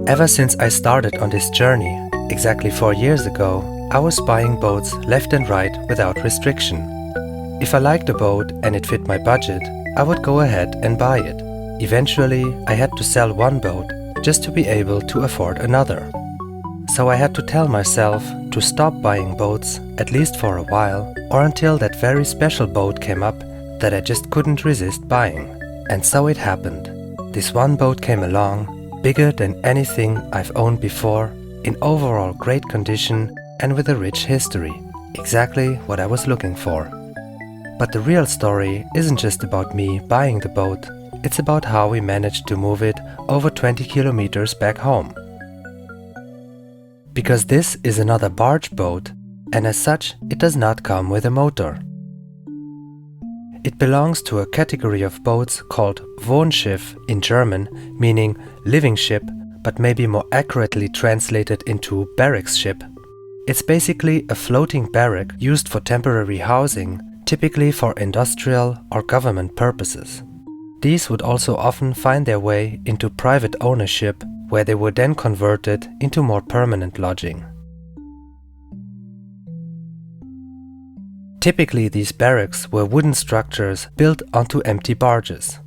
Ever since I started on this journey, exactly 4 years ago, I was buying boats left and right without restriction. If I liked a boat and it fit my budget, I would go ahead and buy it. Eventually, I had to sell one boat just to be able to afford another. So I had to tell myself to stop buying boats, at least for a while, or until that very special boat came up that I just couldn't resist buying. And so it happened. This one boat came along, bigger than anything I've owned before, in overall great condition and with a rich history. Exactly what I was looking for. But the real story isn't just about me buying the boat, it's about how we managed to move it over 20 kilometers back home. Because this is another barge boat, and as such it does not come with a motor. It belongs to a category of boats called Wohnschiff in German, meaning living ship, but maybe more accurately translated into barracks ship. It's basically a floating barrack used for temporary housing, typically for industrial or government purposes. These would also often find their way into private ownership, where they were then converted into more permanent lodging. Typically, these barracks were wooden structures built onto empty barges.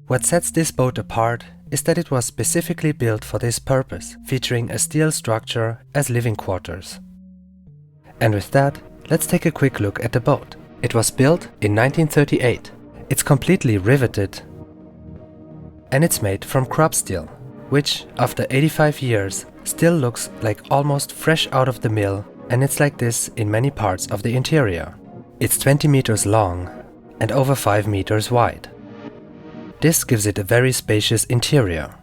What sets this boat apart is that it was specifically built for this purpose, featuring a steel structure as living quarters. And with that, let's take a quick look at the boat. It was built in 1938. It's completely riveted, and it's made from crop steel, which, after 85 years, still looks like almost fresh out of the mill, and it's like this in many parts of the interior. It's 20 meters long and over 5 meters wide. This gives it a very spacious interior.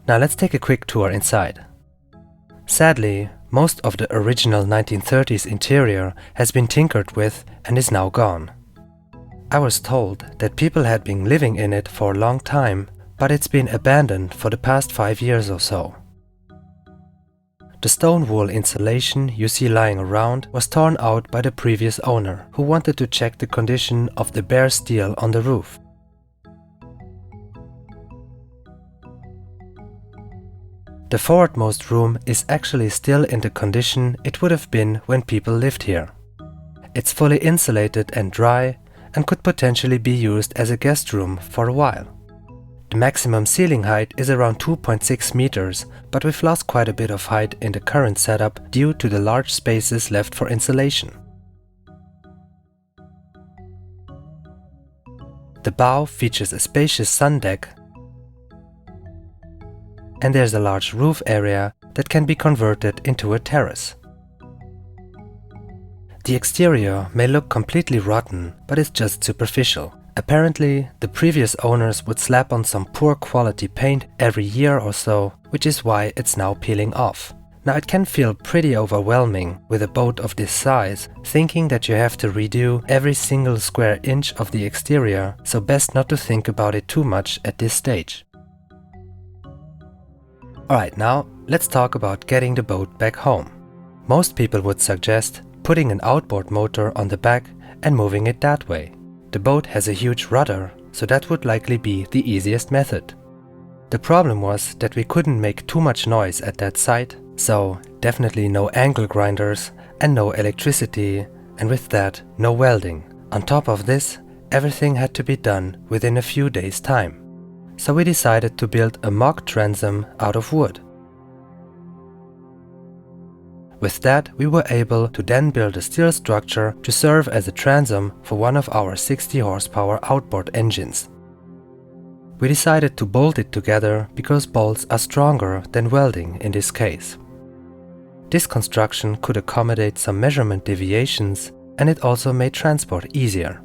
Now let's take a quick tour inside. Sadly, most of the original 1930s interior has been tinkered with and is now gone. I was told that people had been living in it for a long time, but it's been abandoned for the past 5 years or so. The stone wool insulation you see lying around was torn out by the previous owner, who wanted to check the condition of the bare steel on the roof. The forwardmost room is actually still in the condition it would have been when people lived here. It's fully insulated and dry and could potentially be used as a guest room for a while. The maximum ceiling height is around 2.6 meters, but we've lost quite a bit of height in the current setup due to the large spaces left for insulation. The bow features a spacious sun deck, and there's a large roof area that can be converted into a terrace. The exterior may look completely rotten, but it's just superficial. Apparently, the previous owners would slap on some poor quality paint every year or so, which is why it's now peeling off. Now it can feel pretty overwhelming with a boat of this size, thinking that you have to redo every single square inch of the exterior, so best not to think about it too much at this stage. Alright, now let's talk about getting the boat back home. Most people would suggest putting an outboard motor on the back and moving it that way. The boat has a huge rudder, so that would likely be the easiest method. The problem was that we couldn't make too much noise at that site, so definitely no angle grinders and no electricity, and with that, no welding. On top of this, everything had to be done within a few days' time. So we decided to build a mock transom out of wood. With that, we were able to then build a steel structure to serve as a transom for one of our 60 horsepower outboard engines. We decided to bolt it together because bolts are stronger than welding in this case. This construction could accommodate some measurement deviations, and it also made transport easier.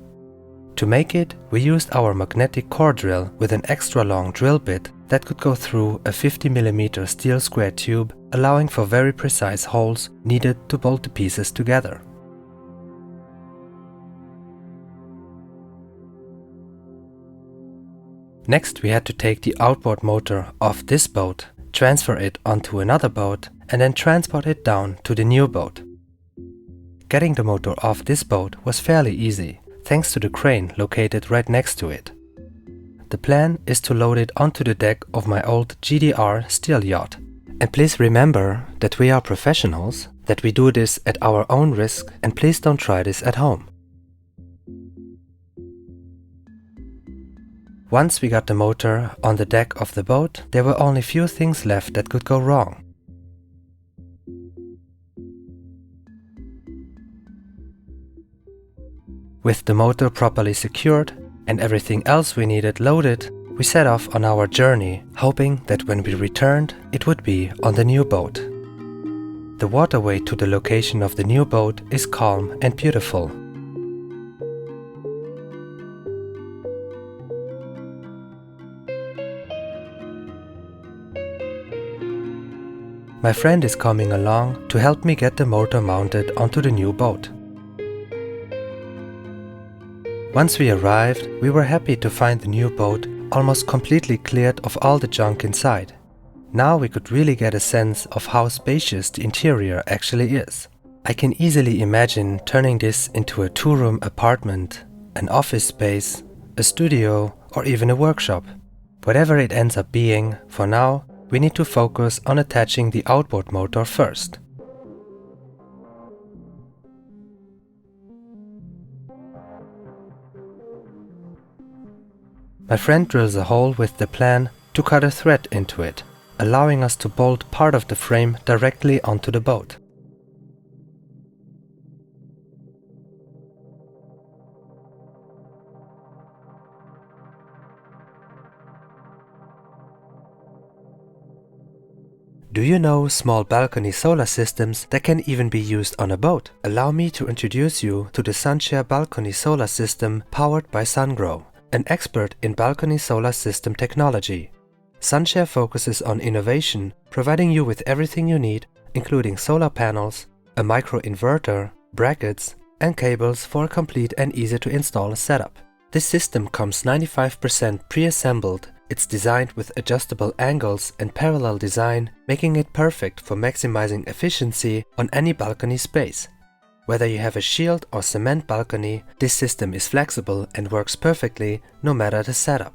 To make it, we used our magnetic core drill with an extra long drill bit that could go through a 50mm steel square tube, allowing for very precise holes needed to bolt the pieces together. Next, we had to take the outboard motor off this boat, transfer it onto another boat, and then transport it down to the new boat. Getting the motor off this boat was fairly easy, thanks to the crane located right next to it. The plan is to load it onto the deck of my old GDR steel yacht, And please remember that we are professionals, that we do this at our own risk, and please don't try this at home. Once we got the motor on the deck of the boat, there were only few things left that could go wrong. With the motor properly secured and everything else we needed loaded, we set off on our journey, hoping that when we returned, it would be on the new boat. The waterway to the location of the new boat is calm and beautiful. My friend is coming along to help me get the motor mounted onto the new boat. Once we arrived, we were happy to find the new boat almost completely cleared of all the junk inside. Now we could really get a sense of how spacious the interior actually is. I can easily imagine turning this into a 2-room apartment, an office space, a studio, or even a workshop. Whatever it ends up being, for now, we need to focus on attaching the outboard motor first. My friend drills a hole with the plan to cut a thread into it, allowing us to bolt part of the frame directly onto the boat. Do you know small balcony solar systems that can even be used on a boat? Allow me to introduce you to the Sunshare balcony solar system powered by SunGrow, an expert in balcony solar system technology. Sunshare focuses on innovation, providing you with everything you need, including solar panels, a microinverter, brackets, and cables for a complete and easy to install setup. This system comes 95% pre-assembled. It's designed with adjustable angles and parallel design, making it perfect for maximizing efficiency on any balcony space. Whether you have a shield or cement balcony, this system is flexible and works perfectly no matter the setup.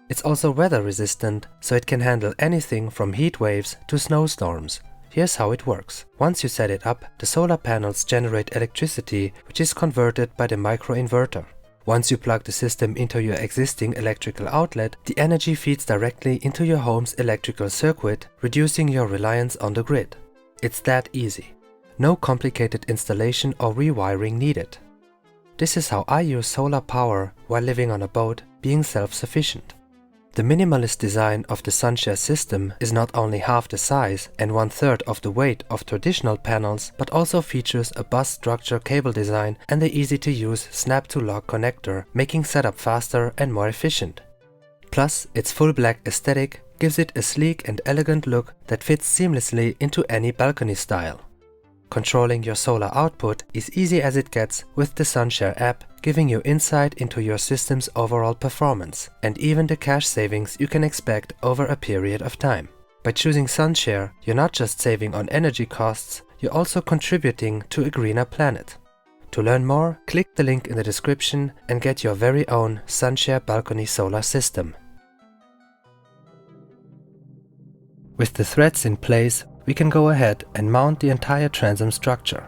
It's also weather resistant, so it can handle anything from heat waves to snowstorms. Here's how it works. Once you set it up, the solar panels generate electricity, which is converted by the microinverter. Once you plug the system into your existing electrical outlet, the energy feeds directly into your home's electrical circuit, reducing your reliance on the grid. It's that easy. No complicated installation or rewiring needed. This is how I use solar power while living on a boat, being self-sufficient. The minimalist design of the Sunshare system is not only half the size and 1/3 of the weight of traditional panels, but also features a bus structure cable design and the easy-to-use snap-to-lock connector, making setup faster and more efficient. Plus, its full black aesthetic gives it a sleek and elegant look that fits seamlessly into any balcony style. Controlling your solar output is easy as it gets with the Sunshare app, giving you insight into your system's overall performance and even the cash savings you can expect over a period of time. By choosing Sunshare, you're not just saving on energy costs, you're also contributing to a greener planet. To learn more, click the link in the description and get your very own Sunshare balcony solar system. With the threads in place, we can go ahead and mount the entire transom structure.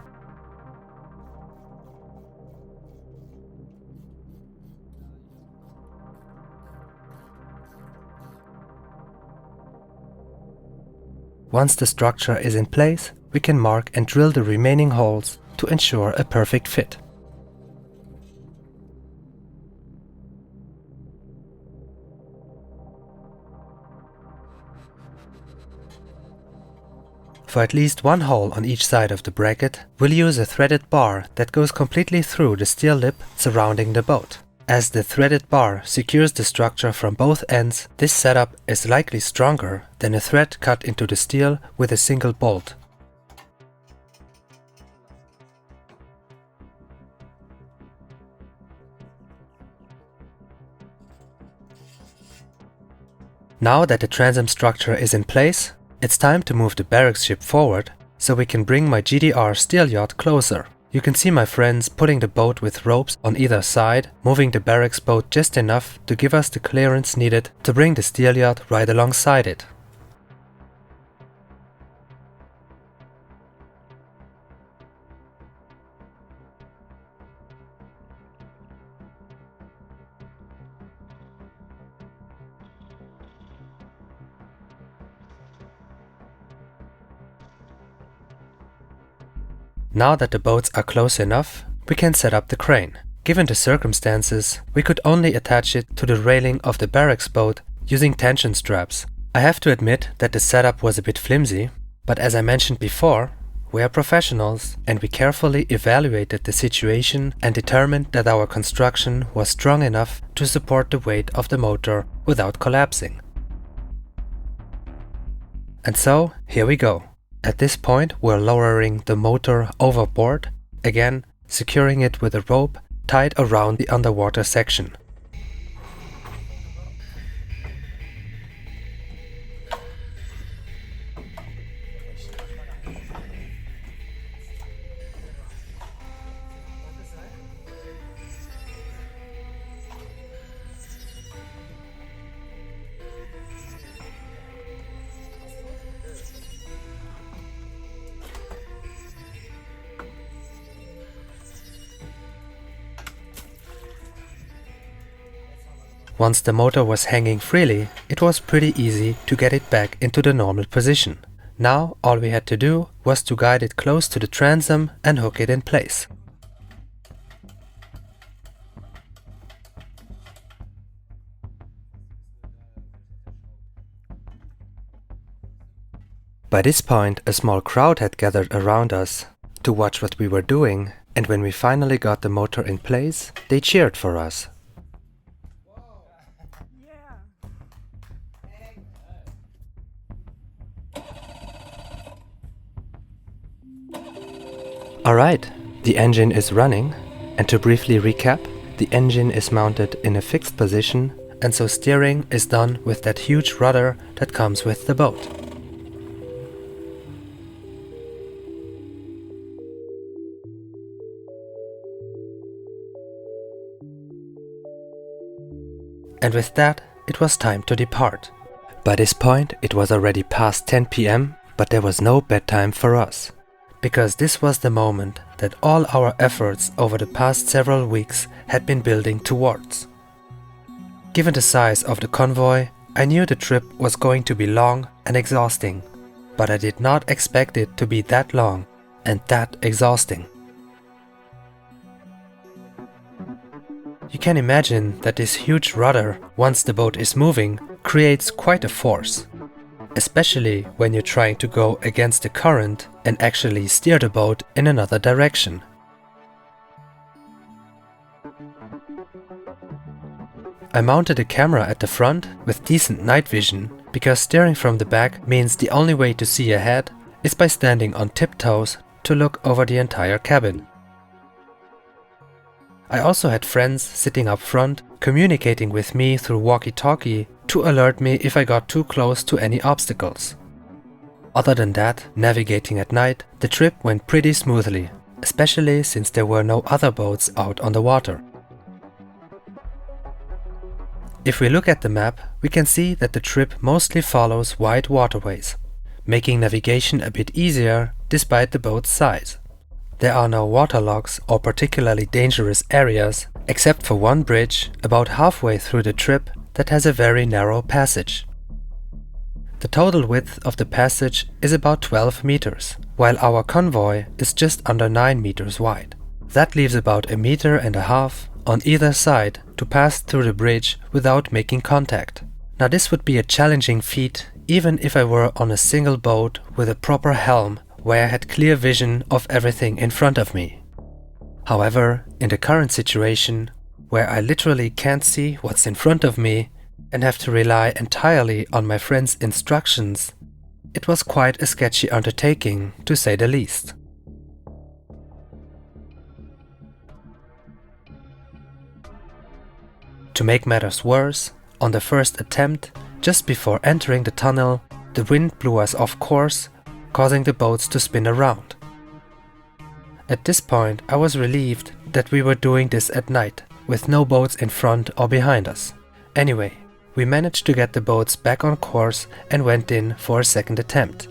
Once the structure is in place, we can mark and drill the remaining holes to ensure a perfect fit. For at least one hole on each side of the bracket, we'll use a threaded bar that goes completely through the steel lip surrounding the boat. As the threaded bar secures the structure from both ends, this setup is likely stronger than a thread cut into the steel with a single bolt. Now that the transom structure is in place, it's time to move the barracks ship forward so we can bring my GDR steel yacht closer. You can see my friends pulling the boat with ropes on either side, moving the barracks boat just enough to give us the clearance needed to bring the steel yacht right alongside it. Now that the boats are close enough, we can set up the crane. Given the circumstances, we could only attach it to the railing of the barracks boat using tension straps. I have to admit that the setup was a bit flimsy, but as I mentioned before, we are professionals and we carefully evaluated the situation and determined that our construction was strong enough to support the weight of the motor without collapsing. And so, here we go. At this point, we're lowering the motor overboard, again securing it with a rope tied around the underwater section. Once the motor was hanging freely, it was pretty easy to get it back into the normal position. Now all we had to do was to guide it close to the transom and hook it in place. By this point, a small crowd had gathered around us to watch what we were doing, and when we finally got the motor in place, they cheered for us. Alright, the engine is running, and to briefly recap, the engine is mounted in a fixed position, and so steering is done with that huge rudder that comes with the boat. And with that, it was time to depart. By this point, it was already past 10 p.m, but there was no bedtime for us. Because this was the moment that all our efforts over the past several weeks had been building towards. Given the size of the convoy, I knew the trip was going to be long and exhausting, but I did not expect it to be that long and that exhausting. You can imagine that this huge rudder, once the boat is moving, creates quite a force. Especially when you're trying to go against the current and actually steer the boat in another direction. I mounted a camera at the front with decent night vision, because steering from the back means the only way to see ahead is by standing on tiptoes to look over the entire cabin. I also had friends sitting up front, communicating with me through walkie-talkie to alert me if I got too close to any obstacles. Other than that, navigating at night, the trip went pretty smoothly, especially since there were no other boats out on the water. If we look at the map, we can see that the trip mostly follows wide waterways, making navigation a bit easier despite the boat's size. There are no waterlocks or particularly dangerous areas, except for one bridge about halfway through the trip that has a very narrow passage. The total width of the passage is about 12 meters, while our convoy is just under 9 meters wide. That leaves about 1.5 meters on either side to pass through the bridge without making contact. Now this would be a challenging feat even if I were on a single boat with a proper helm where I had clear vision of everything in front of me. However, in the current situation, where I literally can't see what's in front of me and have to rely entirely on my friend's instructions, it was quite a sketchy undertaking, to say the least. To make matters worse, on the first attempt, just before entering the tunnel, the wind blew us off course, causing the boats to spin around. At this point, I was relieved that we were doing this at night, with no boats in front or behind us. Anyway, we managed to get the boats back on course and went in for a second attempt.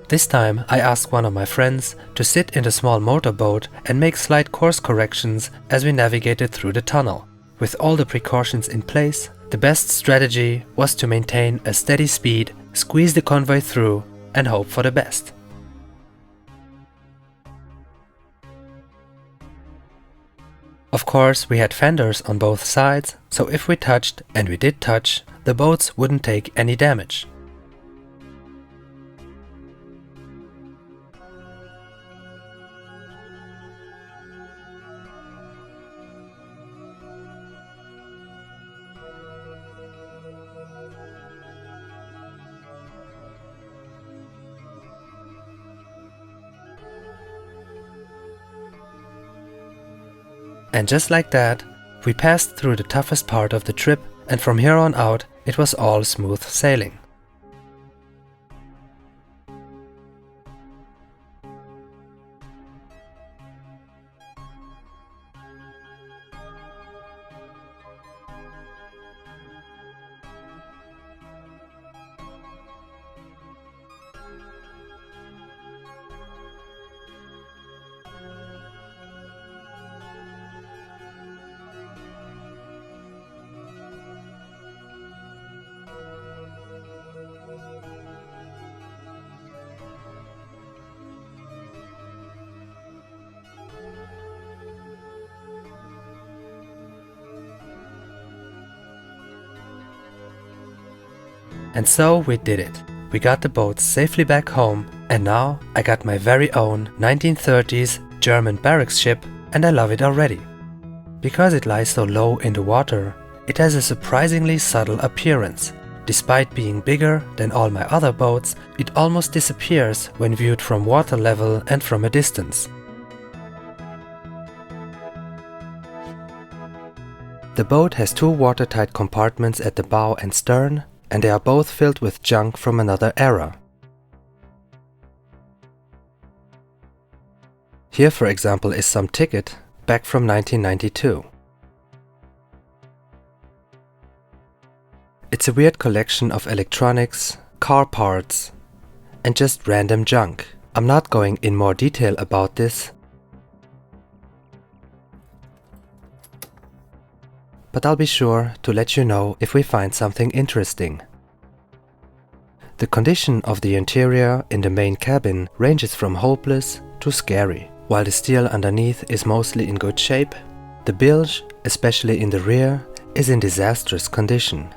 This time I asked one of my friends to sit in the small motorboat and make slight course corrections as we navigated through the tunnel. With all the precautions in place, the best strategy was to maintain a steady speed squeeze the convoy through and hope for the best. Of course, we had fenders on both sides, so if we touched, and we did touch, the boats wouldn't take any damage. And just like that, we passed through the toughest part of the trip, and from here on out it was all smooth sailing. And so we did it. We got the boats safely back home, and now I got my very own 1930s German barracks ship, and I love it already. Because it lies so low in the water, it has a surprisingly subtle appearance. Despite being bigger than all my other boats, it almost disappears when viewed from water level and from a distance. The boat has two watertight compartments at the bow and stern, and they are both filled with junk from another era. Here, for example, is some ticket back from 1992. It's a weird collection of electronics, car parts, and just random junk. I'm not going in more detail about this, but I'll be sure to let you know if we find something interesting. The condition of the interior in the main cabin ranges from hopeless to scary. While the steel underneath is mostly in good shape, the bilge, especially in the rear, is in disastrous condition.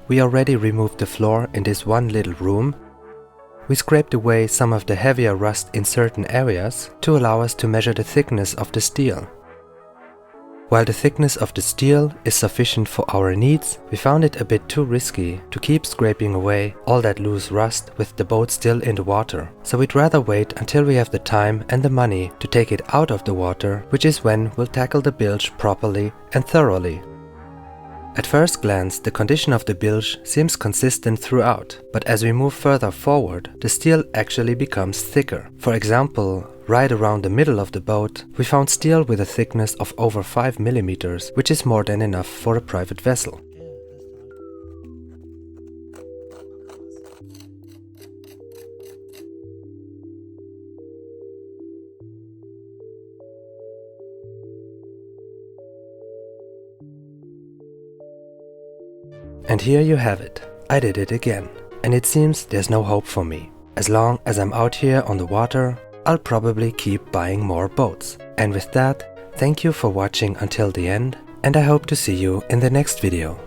We already removed the floor in this one little room. We scraped away some of the heavier rust in certain areas to allow us to measure the thickness of the steel. While the thickness of the steel is sufficient for our needs, we found it a bit too risky to keep scraping away all that loose rust with the boat still in the water. So we'd rather wait until we have the time and the money to take it out of the water, which is when we'll tackle the bilge properly and thoroughly. At first glance, the condition of the bilge seems consistent throughout, but as we move further forward, the steel actually becomes thicker. For example, right around the middle of the boat, we found steel with a thickness of over 5 mm, which is more than enough for a private vessel. And here you have it. I did it again. And it seems there's no hope for me. As long as I'm out here on the water, I'll probably keep buying more boats. And with that, thank you for watching until the end, and I hope to see you in the next video.